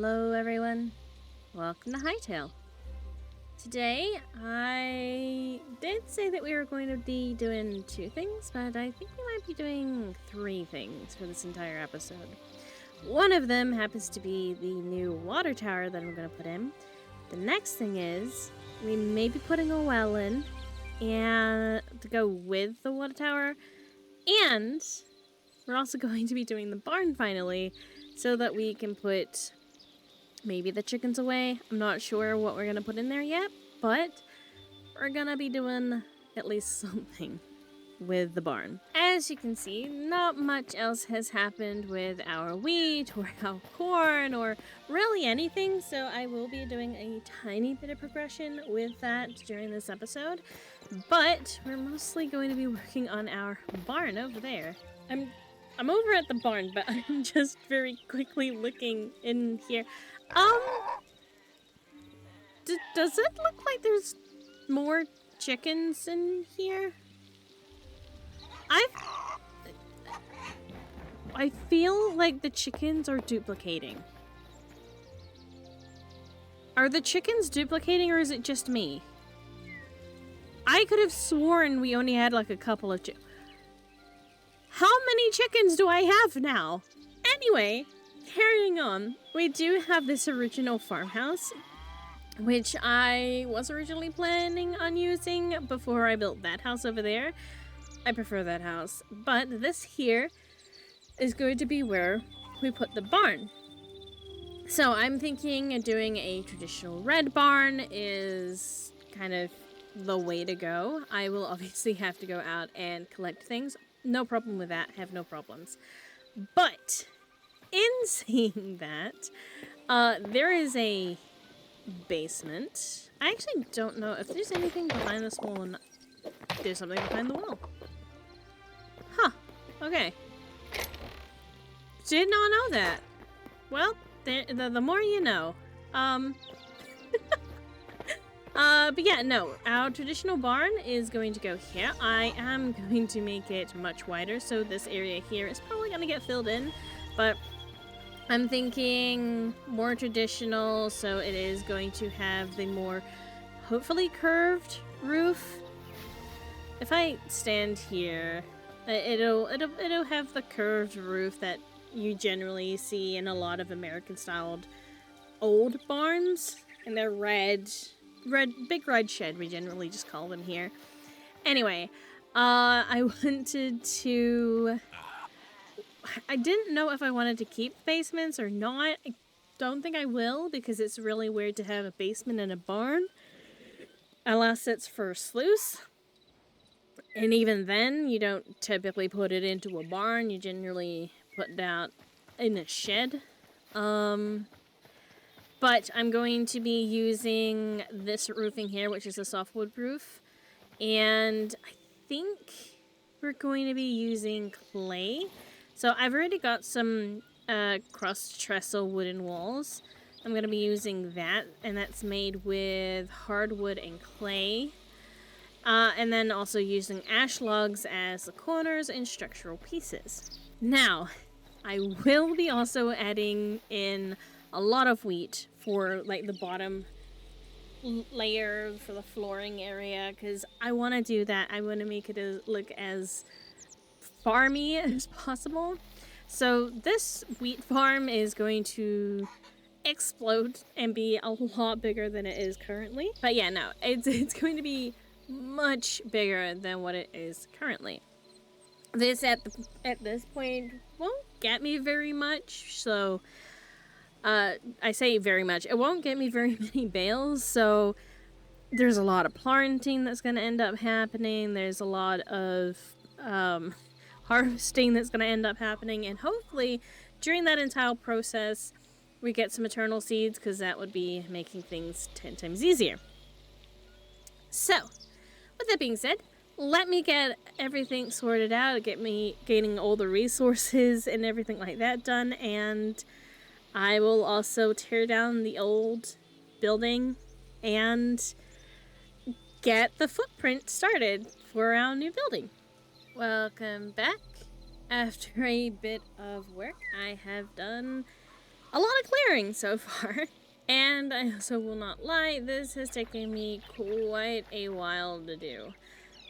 Hello everyone, welcome to Hytale. Today, I did say that we were going to be doing 2 things, but I think we might be doing 3 things for this entire episode. One of them happens to be the new water tower that I'm going to put in. The next thing is, we may be putting a well in, and to go with the water tower, and we're also going to be doing the barn finally, so that we can put maybe the chickens away. I'm not sure what we're gonna put in there yet, but we're gonna be doing at least something with the barn. As you can see, not much else has happened with our wheat or our corn or really anything, so I will be doing a tiny bit of progression with that during this episode, but we're mostly going to be working on our barn over there. I'm over at the barn, but I'm just very quickly looking in here. Does it look like there's more chickens in here? I feel like the chickens are duplicating. Are the chickens duplicating or is it just me? I could have sworn we only had like a couple of chickens. How many chickens do I have now? Anyway, carrying on, we do have this original farmhouse, which I was originally planning on using before I built that house over there. I prefer that house, but this here is going to be where we put the barn. So I'm thinking doing a traditional red barn is kind of the way to go. I will obviously have to go out and collect things. No problem with that, have no problems. But in saying that, there is a basement. I actually don't know if there's anything behind this wall or not. There's something behind the wall. Huh, okay. Did not know that. Well, the more you know. But yeah, no, our traditional barn is going to go here. I am going to make it much wider, so this area here is probably going to get filled in, but I'm thinking more traditional, so it is going to have the more, hopefully, curved roof. If I stand here, it'll have the curved roof that you generally see in a lot of American-styled old barns, and they're big red shed, we generally just call them here. Anyway, I didn't know if I wanted to keep basements or not. I don't think I will, because it's really weird to have a basement in a barn, unless it's for sluice. And even then, you don't typically put it into a barn, you generally put it out in a shed. But I'm going to be using this roofing here, which is a softwood roof. And I think we're going to be using clay. So I've already got some cross-trestle wooden walls. I'm going to be using that, and that's made with hardwood and clay. And then also using ash logs as the corners and structural pieces. Now, I will be also adding in a lot of wheat for like the bottom layer for the flooring area, because I want to do that. I want to make it look as farmy as possible. So this wheat farm is going to explode and be a lot bigger than it is currently. But yeah, no, it's going to be much bigger than what it is currently. This at this point won't get me very much, so I say very much. It won't get me very many bales, so there's a lot of planting that's going to end up happening. There's a lot of harvesting that's going to end up happening, and hopefully during that entire process we get some eternal seeds, because that would be making things 10 times easier. So, with that being said, let me get everything sorted out, getting all the resources and everything like that done, and I will also tear down the old building and get the footprint started for our new building. Welcome back. After a bit of work, I have done a lot of clearing so far. And I also will not lie, this has taken me quite a while to do.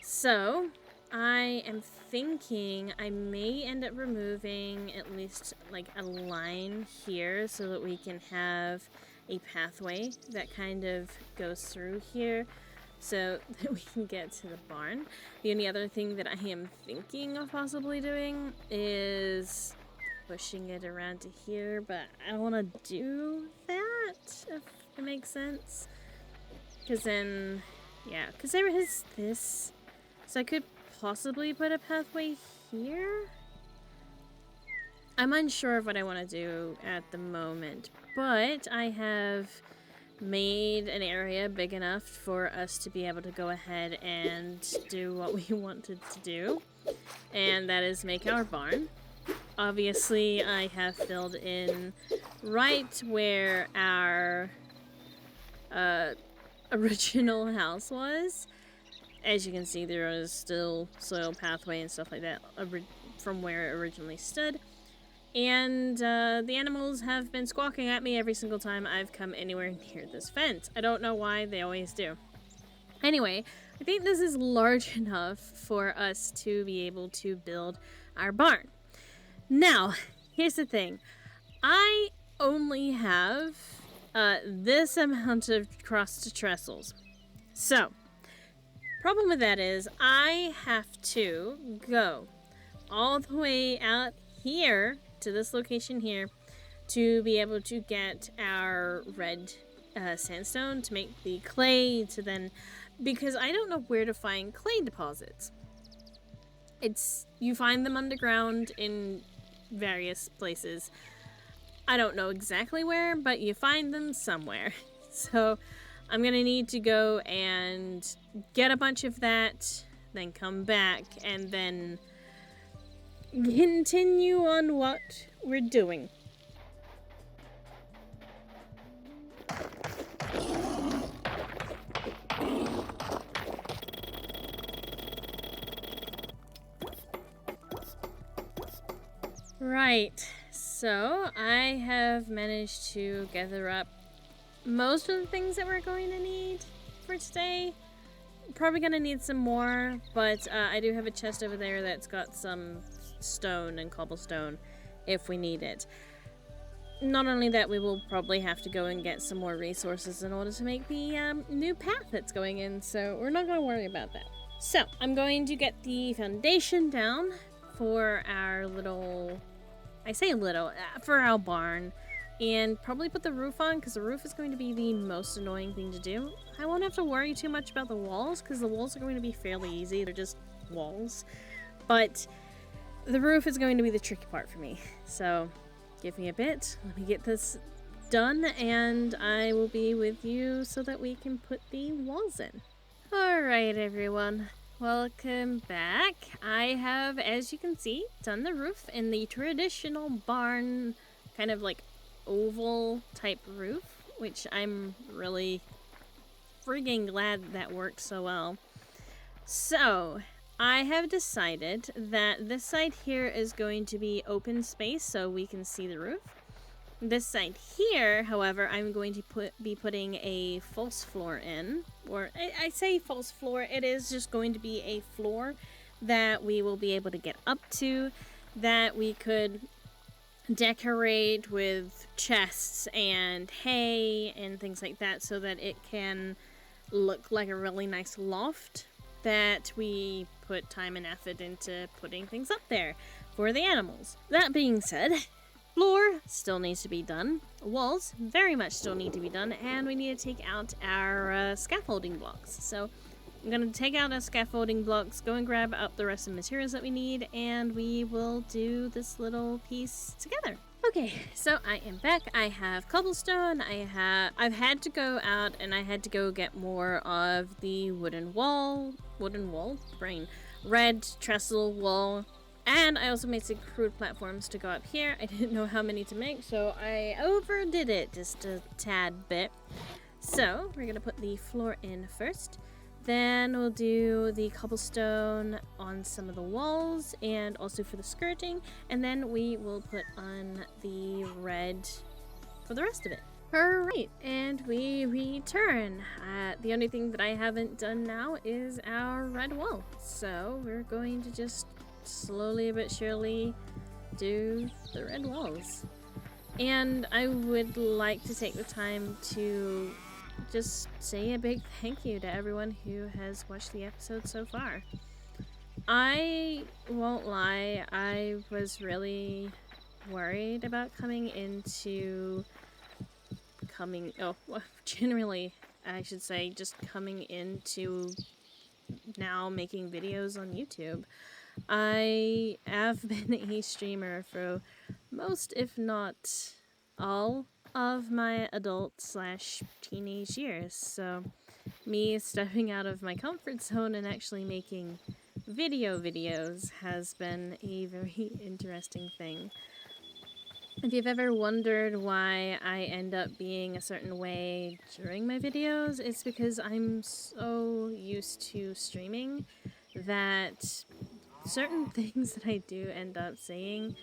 So, I am thinking I may end up removing at least like a line here so that we can have a pathway that kind of goes through here so that we can get to the barn. The only other thing that I am thinking of possibly doing is pushing it around to here, but I don't want to do that, if it makes sense. Because then, yeah, because there is this. So I could possibly put a pathway here? I'm unsure of what I want to do at the moment, but I have made an area big enough for us to be able to go ahead and do what we wanted to do, and that is make our barn. Obviously, I have filled in right where our original house was. As you can see, there is still soil pathway and stuff like that from where it originally stood. And the animals have been squawking at me every single time I've come anywhere near this fence. I don't know why, they always do. Anyway, I think this is large enough for us to be able to build our barn. Now, here's the thing. I only have this amount of crossed trestles. So, problem with that is I have to go all the way out here to this location here to be able to get our red sandstone to make the clay to then, because I don't know where to find clay deposits. You find them underground in various places. I don't know exactly where, but you find them somewhere. So I'm gonna need to go and get a bunch of that, then come back and then continue on what we're doing. Right, so I have managed to gather up most of the things that we're going to need for today. Probably gonna need some more, but I do have a chest over there that's got some stone and cobblestone if we need it. Not only that, we will probably have to go and get some more resources in order to make the new path that's going in, so we're not gonna worry about that. So I'm going to get the foundation down for our little, I say little, for our barn, and probably put the roof on, because the roof is going to be the most annoying thing to do. I won't have to worry too much about the walls, because the walls are going to be fairly easy. They're just walls. But the roof is going to be the tricky part for me. So give me a bit. Let me get this done, and I will be with you so that we can put the walls in. Alright, everyone. Welcome back. I have, as you can see, done the roof in the traditional barn, kind of like oval type roof, which I'm really frigging glad that worked so well. So I have decided that this side here is going to be open space so we can see the roof. This side here, however, I'm going to be putting a false floor in, or I say false floor, it is just going to be a floor that we will be able to get up to, that we could decorate with chests and hay and things like that so that it can look like a really nice loft that we put time and effort into putting things up there for the animals. That being said, floor still needs to be done, walls very much still need to be done, and we need to take out our scaffolding blocks. So I'm going to take out our scaffolding blocks, go and grab up the rest of the materials that we need, and we will do this little piece together. Okay, so I am back. I have cobblestone. I've had to go out and I had to go get more of the red trestle wall. And I also made some crude platforms to go up here. I didn't know how many to make, so I overdid it just a tad bit. So we're gonna put the floor in first. Then we'll do the cobblestone on some of the walls and also for the skirting. And then we will put on the red for the rest of it. Alright, and we return. The only thing that I haven't done now is our red wall. So we're going to just slowly but surely do the red walls. And I would like to take the time to just say a big thank you to everyone who has watched the episode so far. I won't lie, I was really worried about generally, I should say, just coming into now making videos on YouTube. I have been a streamer for most, if not all, of my adult/teenage years, so me stepping out of my comfort zone and actually making videos has been a very interesting thing. If you've ever wondered why I end up being a certain way during my videos, it's because I'm so used to streaming that certain things that I do end up saying,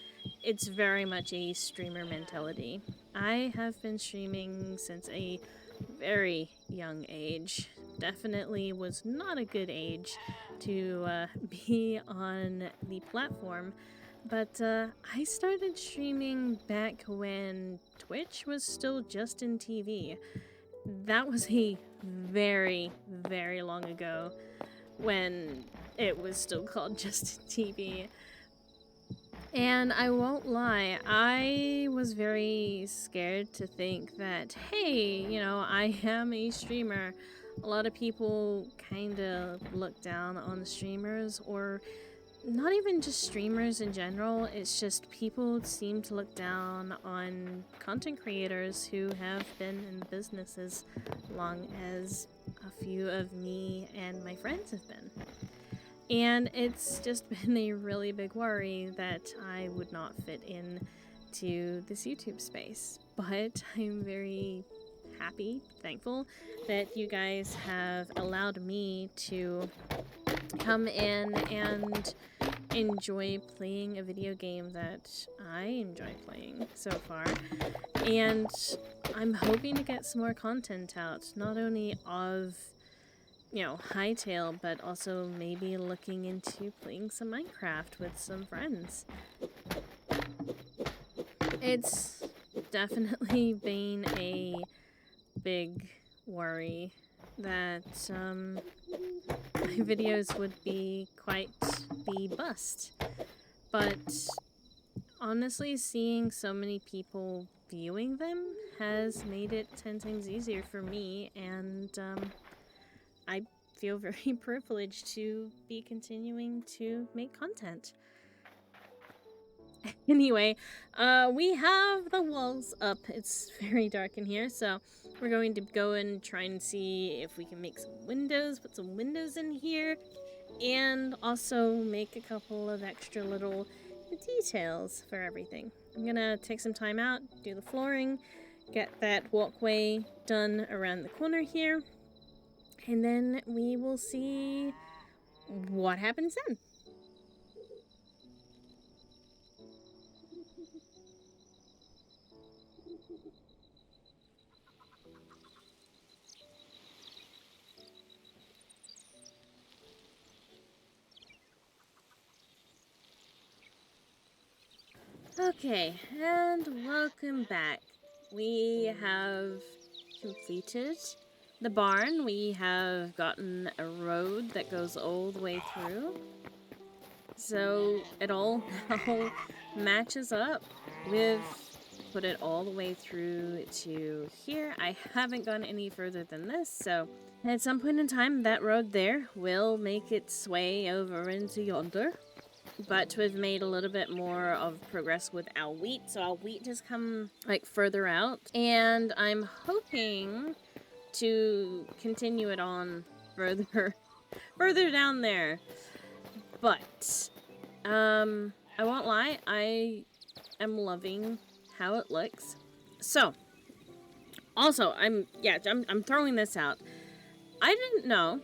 it's very much a streamer mentality. I have been streaming since a very young age. Definitely was not a good age to be on the platform. But I started streaming back when Twitch was still Justin TV. That was a very, very long ago when it was still called Justin TV. And I won't lie, I was very scared to think that, hey, you know, I am a streamer. A lot of people kind of look down on the streamers, or not even just streamers in general, it's just people seem to look down on content creators who have been in the business as long as a few of me and my friends have been. And it's just been a really big worry that I would not fit in to this YouTube space. But I'm very happy, thankful that you guys have allowed me to come in and enjoy playing a video game that I enjoy playing so far. And I'm hoping to get some more content out, not only of, you know, Hytale, but also maybe looking into playing some Minecraft with some friends. It's definitely been a big worry that my videos would be quite the bust. But honestly, seeing so many people viewing them has made it 10 times easier for me, and I feel very privileged to be continuing to make content. Anyway, we have the walls up. It's very dark in here, so we're going to go and try and see if we can make some windows, put some windows in here, and also make a couple of extra little details for everything. I'm gonna take some time out, do the flooring, get that walkway done around the corner here, and then we will see what happens then. Okay, and welcome back. We have completed the barn. We have gotten a road that goes all the way through. So it all now matches up. We've put it all the way through to here. I haven't gone any further than this, so at some point in time, that road there will make its way over into yonder. But we've made a little bit more of progress with our wheat, so our wheat has come like further out, and I'm hoping to continue it on further down there. But I won't lie, I am loving how it looks. So also, I'm throwing this out. I didn't know,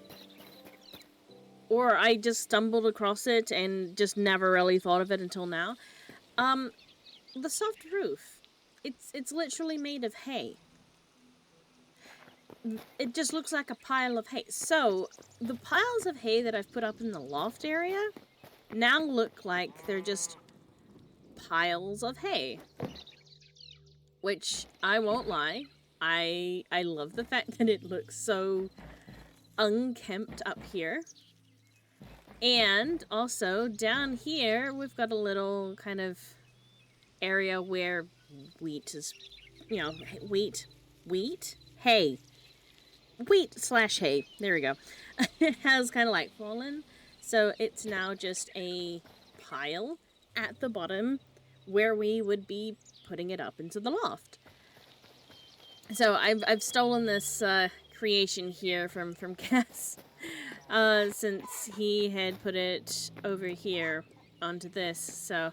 or I just stumbled across it and just never really thought of it until now. The soft roof. It's literally made of hay. It just looks like a pile of hay. So, the piles of hay that I've put up in the loft area now look like they're just piles of hay. Which, I won't lie, I love the fact that it looks so unkempt up here. And also, down here, we've got a little kind of area where wheat is, you know, wheat, hay. Wheat/hay, there we go. It has kind of like fallen, so it's now just a pile at the bottom where we would be putting it up into the loft. So I've stolen this creation here from Cass, since he had put it over here onto this. So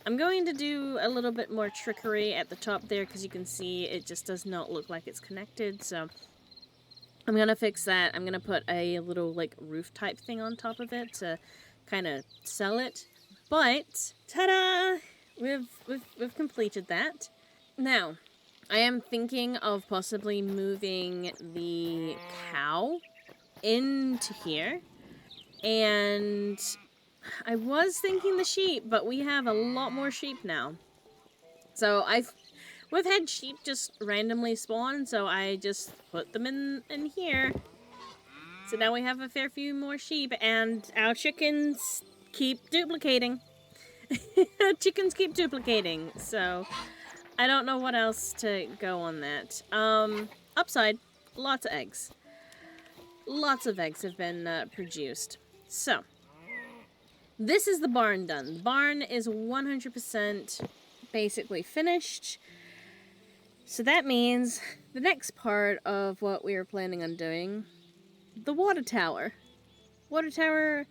I'm going to do a little bit more trickery at the top there, because you can see it just does not look like it's connected. So I'm gonna fix that. I'm gonna put a little like roof type thing on top of it to kind of sell it. But ta-da! We've completed that. Now, I am thinking of possibly moving the cow into here. And I was thinking the sheep, but we have a lot more sheep now. So we've had sheep just randomly spawn, so I just put them in here. So now we have a fair few more sheep, and our chickens keep duplicating. Chickens keep duplicating, so I don't know what else to go on that. Upside, lots of eggs. Lots of eggs have been produced. So, this is the barn done. The barn is 100% basically finished. So that means the next part of what we were planning on doing, the water tower. Water tower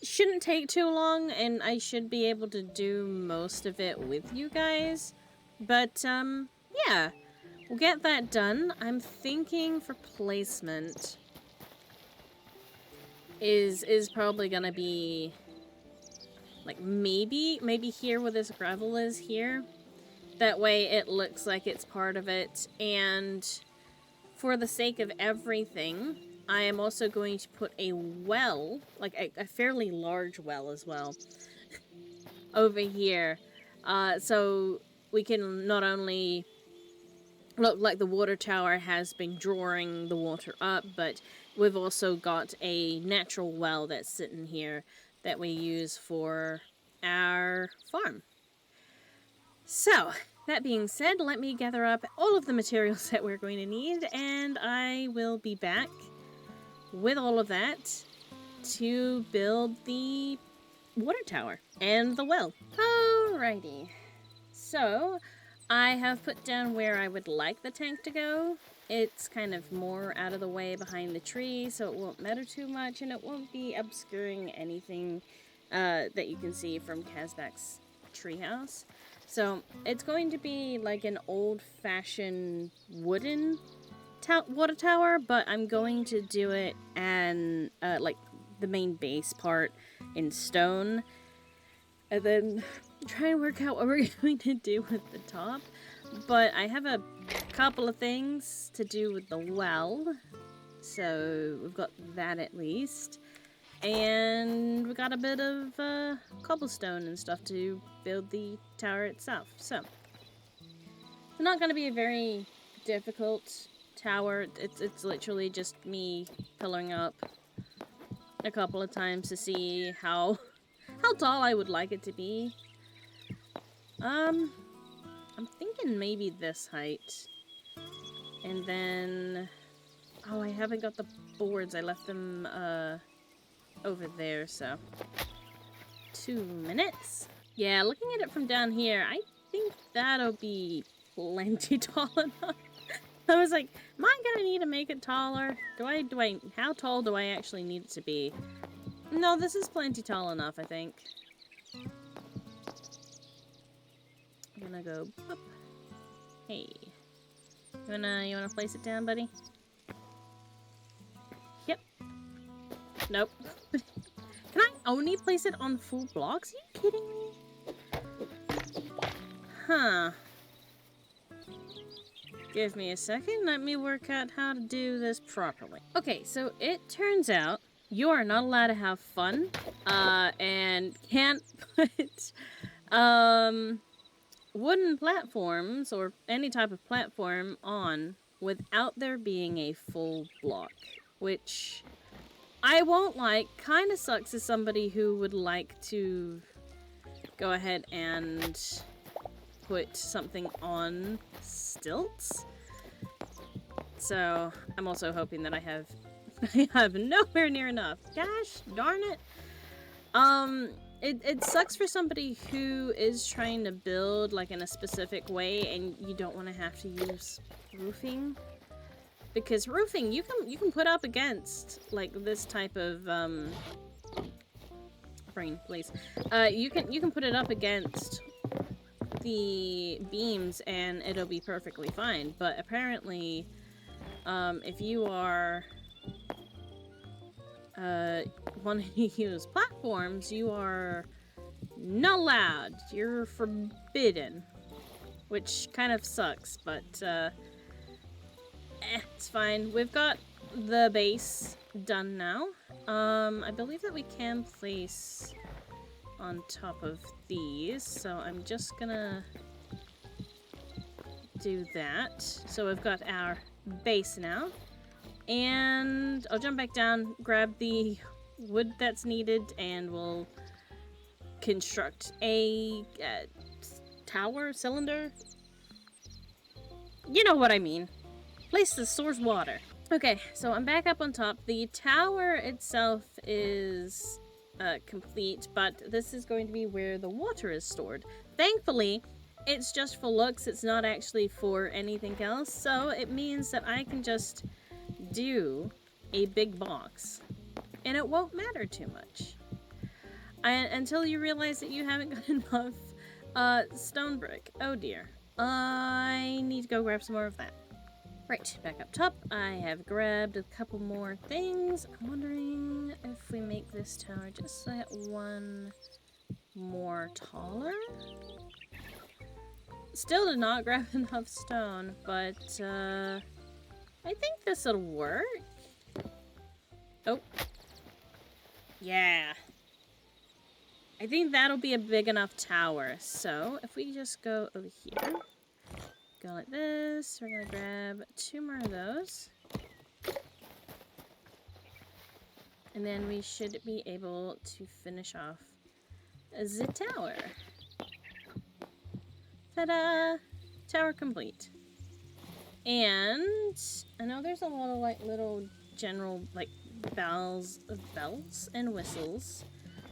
shouldn't take too long, and I should be able to do most of it with you guys. But, yeah, we'll get that done. I'm thinking for placement is probably gonna be, like, maybe here where this gravel is here. That way it looks like it's part of it, and for the sake of everything, I am also going to put a well, like a fairly large well as well, over here. So we can not only look like the water tower has been drawing the water up, but we've also got a natural well that's sitting here that we use for our farm. So, that being said, let me gather up all of the materials that we're going to need, and I will be back with all of that to build the water tower and the well. Alrighty. So, I have put down where I would like the tank to go. It's kind of more out of the way behind the tree, so it won't matter too much, and it won't be obscuring anything that you can see from Kazbek's treehouse. So, it's going to be like an old-fashioned wooden water tower, but I'm going to do it and like the main base part in stone, and then try and work out what we're going to do with the top. But I have a couple of things to do with the well, so we've got that at least, and we got a bit of cobblestone and stuff to build the tower itself. So it's not going to be a very difficult tower. It's literally just me pillaring up a couple of times to see how tall I would like it to be. I'm thinking maybe this height. And then, oh, I haven't got the boards. I left them over there, so 2 minutes. Yeah, looking at it from down here, I think that'll be plenty tall enough. I was like, am I gonna need to make it taller? How tall do I actually need it to be? No, this is plenty tall enough, I think. I'm gonna go boop. Hey. You wanna place it down, buddy? Yep. Nope. Can I only place it on full blocks? Are you kidding me? Huh. Give me a second. Let me work out how to do this properly. Okay, so it turns out you are not allowed to have fun, and can't put, wooden platforms or any type of platform on without there being a full block, which I won't like. Kind of sucks as somebody who would like to go ahead and put something on stilts. So I'm also hoping that I have nowhere near enough. Gosh darn it. It sucks for somebody who is trying to build like in a specific way and you don't want to have to use roofing. Because roofing you can put up against like this type of brain, please. You can put it up against the beams and it'll be perfectly fine. But apparently, if you are wanting to use platforms, you are not allowed. You're forbidden, which kind of sucks. But it's fine. We've got the base done now. I believe that we can place on top of these, so I'm just gonna do that. So we've got our base now, and I'll jump back down, grab the wood that's needed, and we'll construct a tower, cylinder. You know what I mean. Place that stores water. Okay, so I'm back up on top. The tower itself is complete, but this is going to be where the water is stored. Thankfully, it's just for looks. It's not actually for anything else, so it means that I can just do a big box, and it won't matter too much. Until you realize that you haven't got enough stone brick. Oh dear. I need to go grab some more of that. Right, back up top, I have grabbed a couple more things. I'm wondering if we make this tower just that one more taller. Still did not grab enough stone, but I think this'll work. Oh. Yeah. I think that'll be a big enough tower. So, if we just go over here. Go like this. We're gonna grab 2 more of those. And then we should be able to finish off the tower. Ta-da! Tower complete. And I know there's a lot of like little general like bells and whistles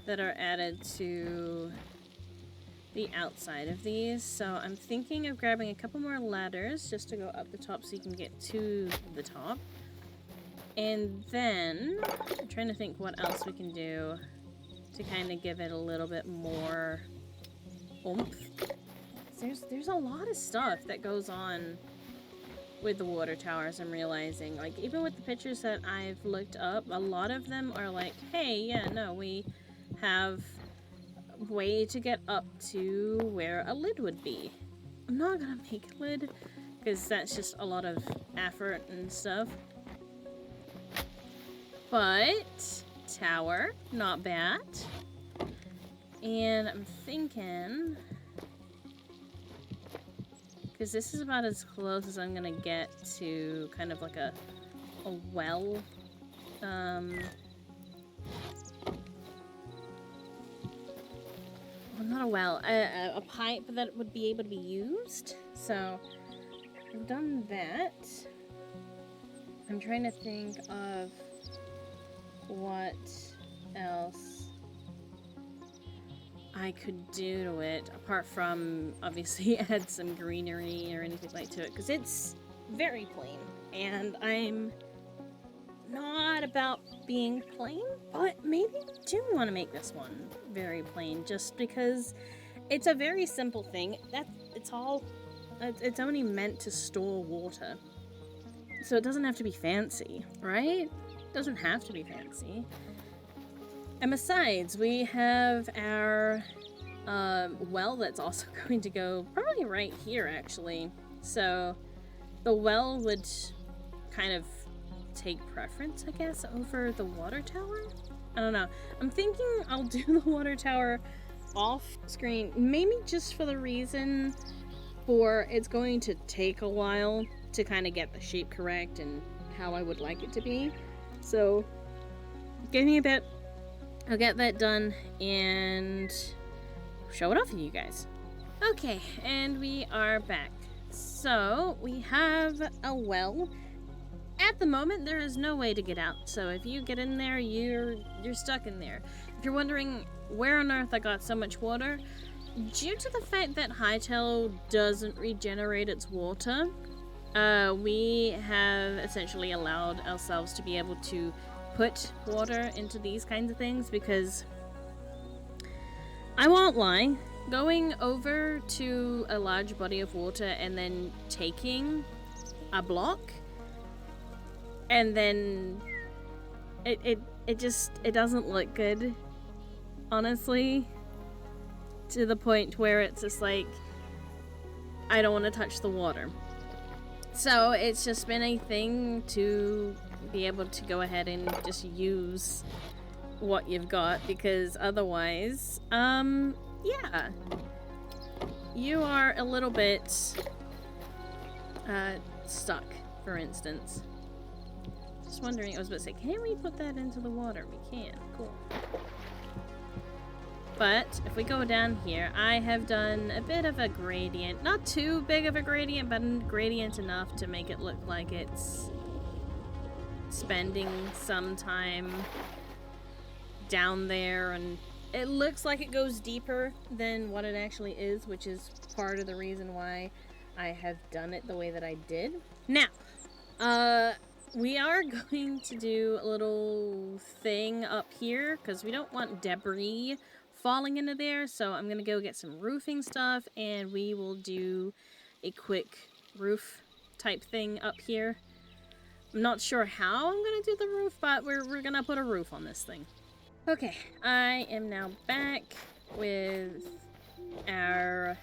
that are added to the outside of these, so I'm thinking of grabbing a couple more ladders just to go up the top so you can get to the top. And then I'm trying to think what else we can do to kind of give it a little bit more oomph. There's a lot of stuff that goes on with the water towers, I'm realizing. Like, even with the pictures that I've looked up, a lot of them are like, hey, yeah, no, we have way to get up to where a lid would be. I'm not gonna make a lid because that's just a lot of effort and stuff. But tower, not bad. And I'm thinking, because this is about as close as I'm gonna get to kind of like a well. Well, not a well, a pipe that would be able to be used. So, I've done that. I'm trying to think of what else I could do to it, apart from, obviously, add some greenery or anything like to it, because it's very plain, and I'm not about being plain, but maybe I do want to make this one very plain, just because it's a very simple thing. It's only meant to store water, so it doesn't have to be fancy, right? It doesn't have to be fancy. And besides, we have our well that's also going to go probably right here, actually. So the well would kind of take preference, I guess, over the water tower. I don't know. I'm thinking I'll do the water tower off screen, maybe just for the reason for it's going to take a while to kind of get the shape correct and how I would like it to be. So give me a bit, I'll get that done and show it off to you guys. Okay, and we are back. So we have a well. At the moment, there is no way to get out. So if you get in there, you're stuck in there. If you're wondering where on earth I got so much water, due to the fact that Hytale doesn't regenerate its water, we have essentially allowed ourselves to be able to put water into these kinds of things because I won't lie, going over to a large body of water and then taking a block and then it doesn't look good, honestly, to the point where it's just like I don't want to touch the water. So it's just been a thing to be able to go ahead and just use what you've got, because otherwise, yeah, you are a little bit stuck, for instance. Just wondering, I was about to say, can we put that into the water? We can, cool. But if we go down here, I have done a bit of a gradient. Not too big of a gradient, but a gradient enough to make it look like it's spending some time down there, and it looks like it goes deeper than what it actually is, which is part of the reason why I have done it the way that I did. Now, we are going to do a little thing up here because we don't want debris falling into there, so I'm gonna go get some roofing stuff and we will do a quick roof type thing up here. I'm not sure how I'm gonna do the roof, but we're gonna put a roof on this thing. Okay, I am now back with our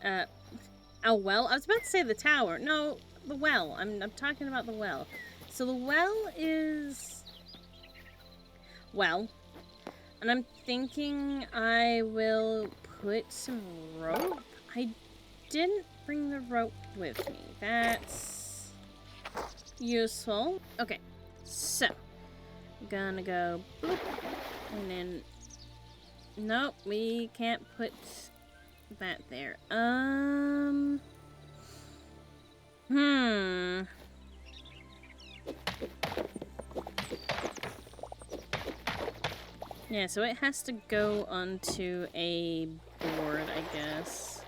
well. I was about to say the tower. No, the well. I'm talking about the well. So the well is, well, and I'm thinking I will put some rope. I didn't bring the rope with me. That's useful. Okay, so I'm gonna go boop, and then nope, we can't put that there. Yeah, so it has to go onto a board, I guess.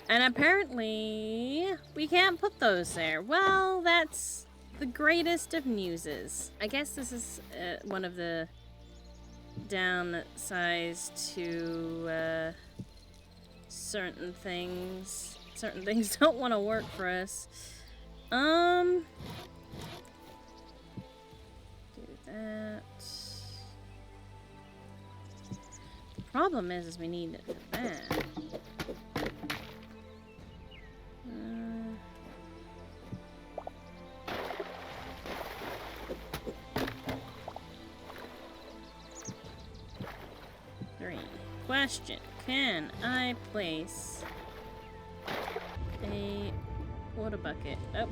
And apparently, we can't put those there. Well, that's the greatest of newses. I guess this is one of the downsides to certain things. Certain things don't want to work for us. Do that. The problem is we need that. Question, can I place a water bucket? Oh.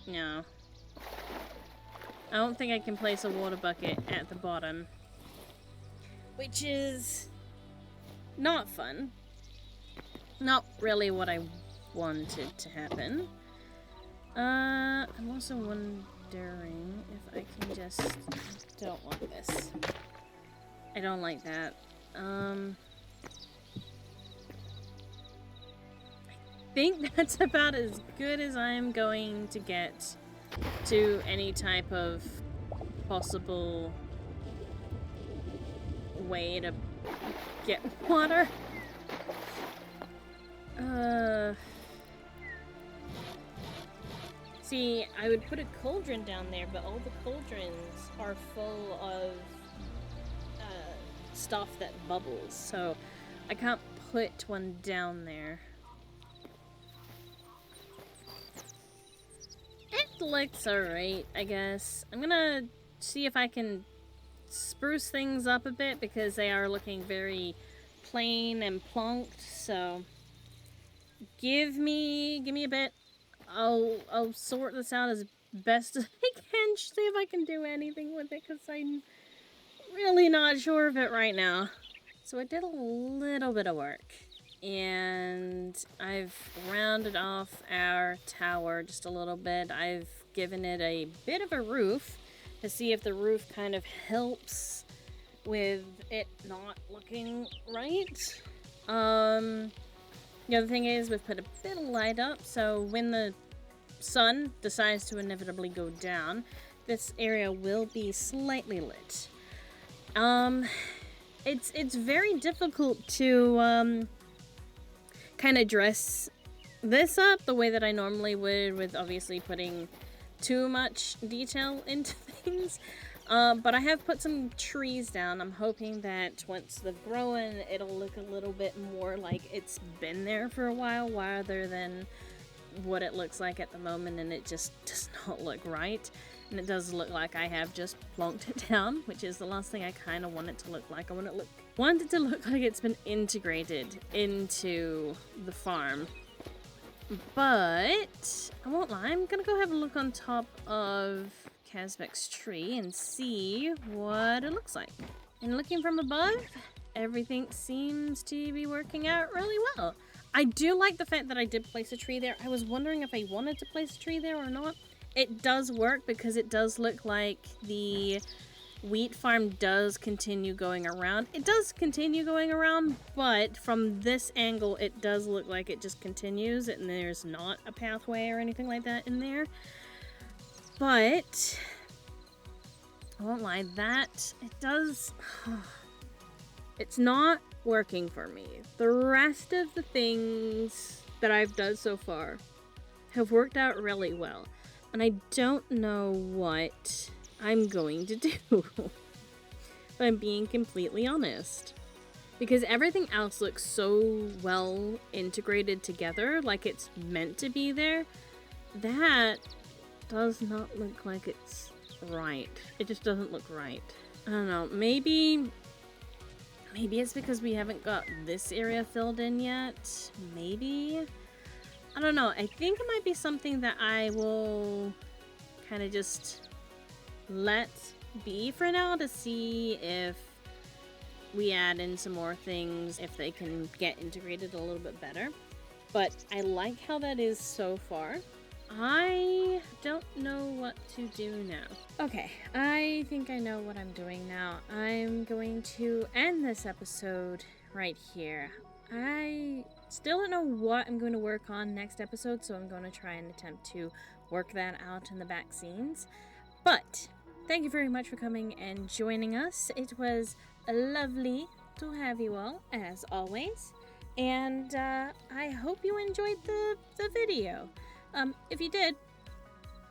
No. I don't think I can place a water bucket at the bottom, which is not fun. Not really what I wanted to happen. I'm also wondering if I can just... don't want this. I don't like that. I think that's about as good as I'm going to get to any type of possible way to get water. See, I would put a cauldron down there, but all the cauldrons are full of stuff that bubbles, so I can't put one down there. It looks alright, I guess. I'm gonna see if I can spruce things up a bit because they are looking very plain and plonked, so give me a bit. I'll sort this out as best as I can, see if I can do anything with it, because I'm really not sure of it right now. So I did a little bit of work, and I've rounded off our tower just a little bit. I've given it a bit of a roof to see if the roof kind of helps with it not looking right. The other thing is we've put a bit of light up, so when the sun decides to inevitably go down, this area will be slightly lit. It's very difficult to kind of dress this up the way that I normally would, with obviously putting too much detail into things. But I have put some trees down. I'm hoping that once they've grown, it'll look a little bit more like it's been there for a while, rather than what it looks like at the moment, and it just does not look right. And it does look like I have just plonked it down, which is the last thing I kind of want it to look like. I want it to look like it's been integrated into the farm. But I won't lie, I'm gonna go have a look on top of Kazbek's tree and see what it looks like. And looking from above, everything seems to be working out really well. I do like the fact that I did place a tree there. I was wondering if I wanted to place a tree there or not. It does work because it does look like the wheat farm does continue going around. It does continue going around, but from this angle, it does look like it just continues and there's not a pathway or anything like that in there. But I won't lie, that it does. It's not working for me. The rest of the things that I've done so far have worked out really well, and I don't know what I'm going to do. If I'm being completely honest, because everything else looks so well integrated together, like it's meant to be there. That does not look like it's right. It just doesn't look right. I don't know, maybe it's because we haven't got this area filled in yet. Maybe, I don't know. I think it might be something that I will kind of just let be for now to see if we add in some more things, if they can get integrated a little bit better. But I like how that is so far. I don't know what to do now. Okay, I think I know what I'm doing now. I'm going to end this episode right here. I still don't know what I'm going to work on next episode, so I'm going to try and attempt to work that out in the back scenes. But thank you very much for coming and joining us. It was lovely to have you all, as always. And I hope you enjoyed the video. If you did,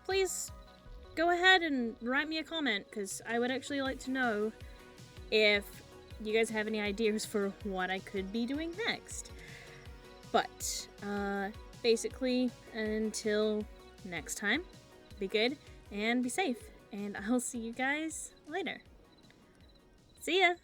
please go ahead and write me a comment, because I would actually like to know if you guys have any ideas for what I could be doing next. But, basically, until next time, be good and be safe, and I'll see you guys later. See ya!